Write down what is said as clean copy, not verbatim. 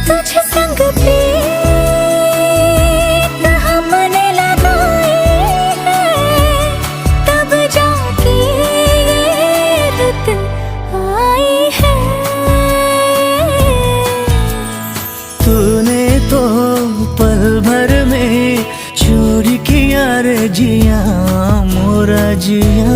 तुझ संग प्रीत हमने लगाए हैं, तब जाके ये रुत आई है। तूने तो पल भर में चोरी किया रे जिया मोरा जिया।